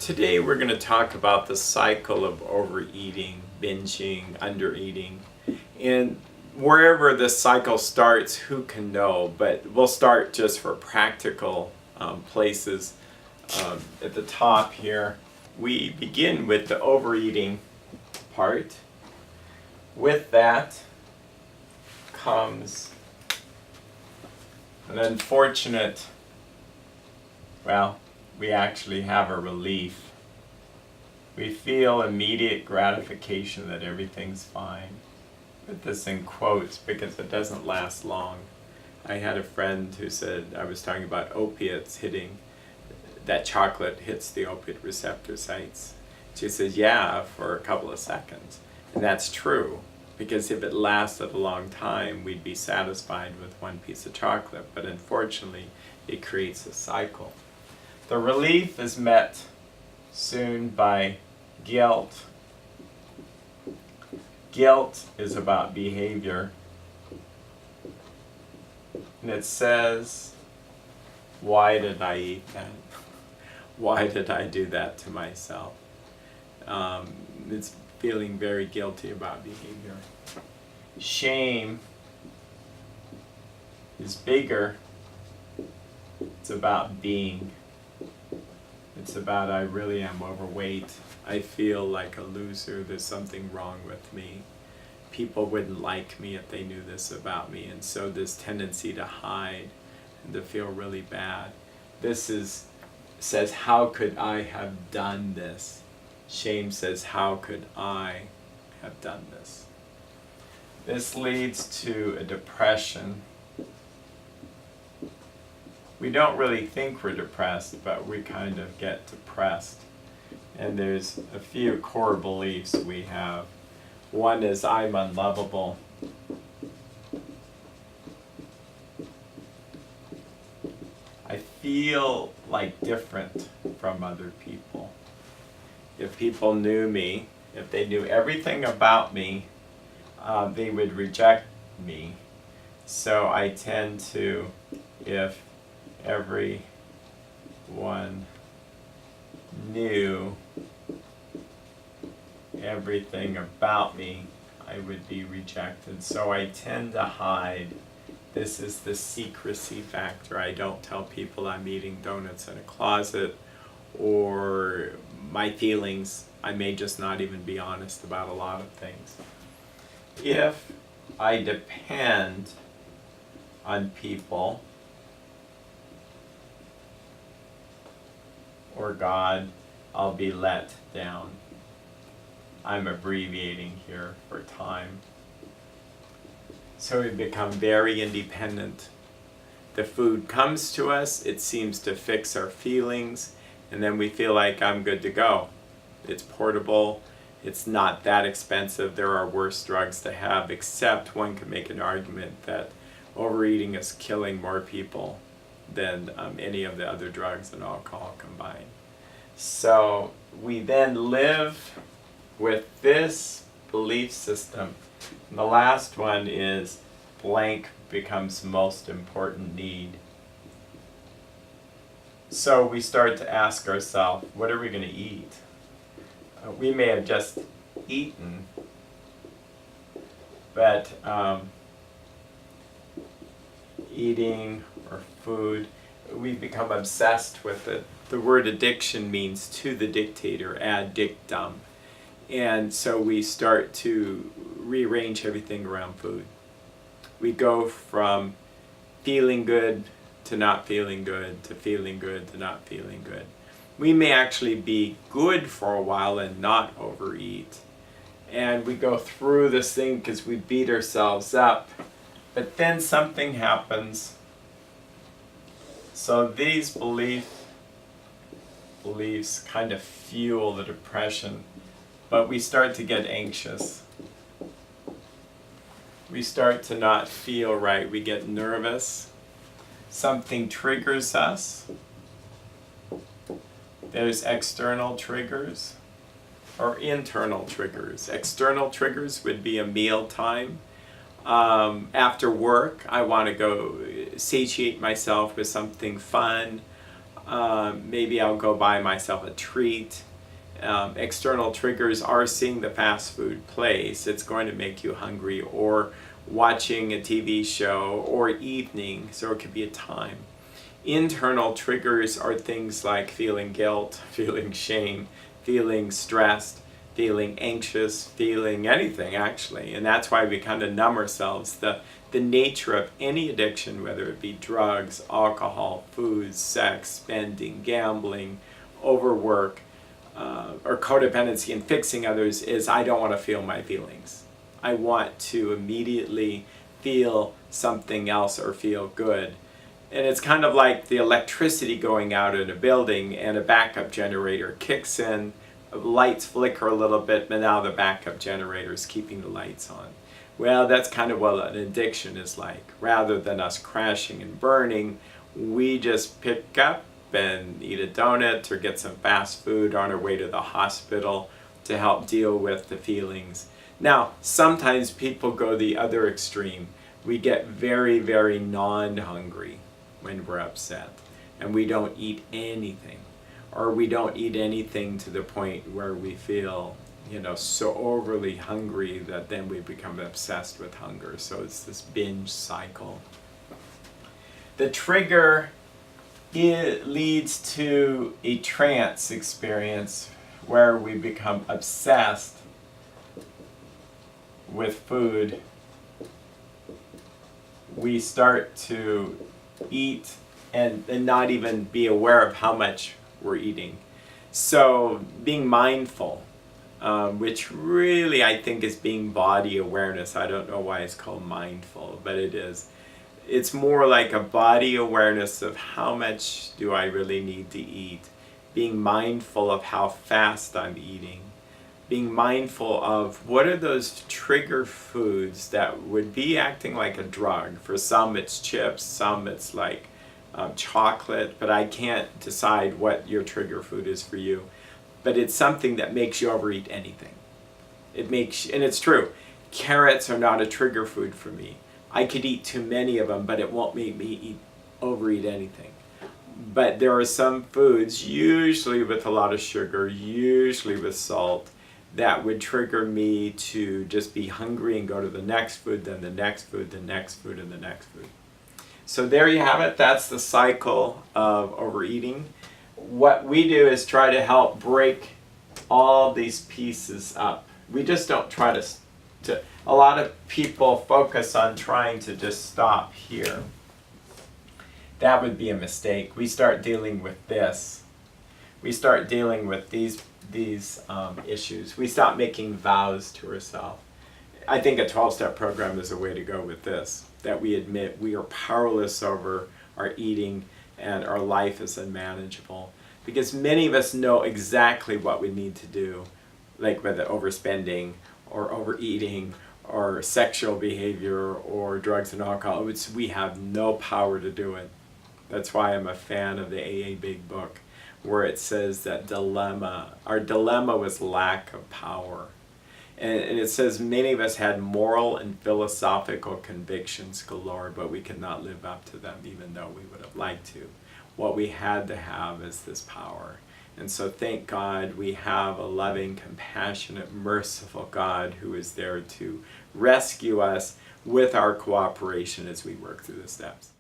Today we're going to talk about the cycle of overeating, binging, undereating. And wherever this cycle starts, who can know? But we'll start just for practical places. At the top here, we begin with the overeating part. With that comes an unfortunate, we actually have a relief. We feel immediate gratification that everything's fine. Put this in quotes because it doesn't last long. I had a friend who said, I was talking about opiates hitting, that chocolate hits the opiate receptor sites. She says, yeah, for a couple of seconds. And that's true, because if it lasted a long time, we'd be satisfied with one piece of chocolate. But unfortunately, it creates a cycle. The relief is met soon by guilt. Guilt is about behavior. And it says, why did I eat that? Why did I do that to myself? It's feeling very guilty about behavior. Shame is bigger. It's about being. It's about, I really am overweight. I feel like a loser. There's something wrong with me. People wouldn't like me if they knew this about me. And so this tendency to hide and to feel really bad. Says, how could I have done this? Shame says, how could I have done this? This leads to a depression. We don't really think we're depressed, but we kind of get depressed. And there's a few core beliefs we have. One is, I'm unlovable. I feel like different from other people. If people knew me, if they knew everything about me, they would reject me. So I tend to, if everyone knew everything about me, I would be rejected. So I tend to hide. This is the secrecy factor. I don't tell people I'm eating donuts in a closet or my feelings. I may just not even be honest about a lot of things. If I depend on people or God, I'll be let down. I'm abbreviating here for time. So we become very independent. The food comes to us, it seems to fix our feelings, and then we feel like I'm good to go. It's portable, it's not that expensive, there are worse drugs to have, except one could make an argument that overeating is killing more people than any of the other drugs and alcohol combined. So we then live with this belief system. And the last one is blank becomes most important need. So we start to ask ourselves, what are we going to eat? We may have just eaten, but eating or food, we become obsessed with it. The word addiction means to the dictator, ad dictum. And so we start to rearrange everything around food. We go from feeling good to not feeling good, to feeling good to not feeling good. We may actually be good for a while and not overeat. And we go through this thing because we beat ourselves up. But then something happens. So these beliefs kind of fuel the depression. But we start to get anxious. We start to not feel right. We get nervous. Something triggers us. There's external triggers or internal triggers. External triggers would be a meal time. After work, I want to go satiate myself with something fun. Maybe I'll go buy myself a treat. External triggers are seeing the fast food place. It's going to make you hungry, or watching a TV show, or evening, so it could be a time. Internal triggers are things like feeling guilt, feeling shame, feeling stressed, feeling anxious, feeling anything actually. And that's why we kind of numb ourselves. The nature of any addiction, whether it be drugs, alcohol, food, sex, spending, gambling, overwork, or codependency and fixing others, is I don't want to feel my feelings. I want to immediately feel something else or feel good. And it's kind of like the electricity going out in a building and a backup generator kicks in, lights flicker a little bit, but now the backup generator is keeping the lights on. Well, that's kind of what an addiction is like. Rather than us crashing and burning, we just pick up and eat a donut or get some fast food on our way to the hospital to help deal with the feelings. Now, sometimes people go the other extreme. We get very, very non-hungry when we're upset, and we don't eat anything. Or we don't eat anything to the point where we feel, so overly hungry that then we become obsessed with hunger. So it's this binge cycle. The trigger, it leads to a trance experience where we become obsessed with food. We start to eat and not even be aware of how much we're eating. So being mindful, which really I think is being body awareness. I don't know why it's called mindful, but it is. It's more like a body awareness of how much do I really need to eat. Being mindful of how fast I'm eating. Being mindful of what are those trigger foods that would be acting like a drug. For some it's chips, some it's like chocolate, but I can't decide what your trigger food is for you. But it's something that makes you overeat anything. And it's true, carrots are not a trigger food for me. I could eat too many of them, but it won't make me overeat anything. But there are some foods, usually with a lot of sugar, usually with salt, that would trigger me to just be hungry and go to the next food, then the next food, the next food, and the next food. So there you have it. That's the cycle of overeating. What we do is try to help break all these pieces up. We just don't try to a lot of people focus on trying to just stop here. That would be a mistake. We start dealing with this. We start dealing with these issues. We stop making vows to ourselves. I think a 12-step program is a way to go with this, that we admit we are powerless over our eating and our life is unmanageable. Because many of us know exactly what we need to do, like with the overspending or overeating or sexual behavior or drugs and alcohol. We have no power to do it. That's why I'm a fan of the AA Big Book, where it says that our dilemma was lack of power. And it says many of us had moral and philosophical convictions galore, but we could not live up to them even though we would have liked to. What we had to have is this power. And so thank God we have a loving, compassionate, merciful God who is there to rescue us with our cooperation as we work through the steps.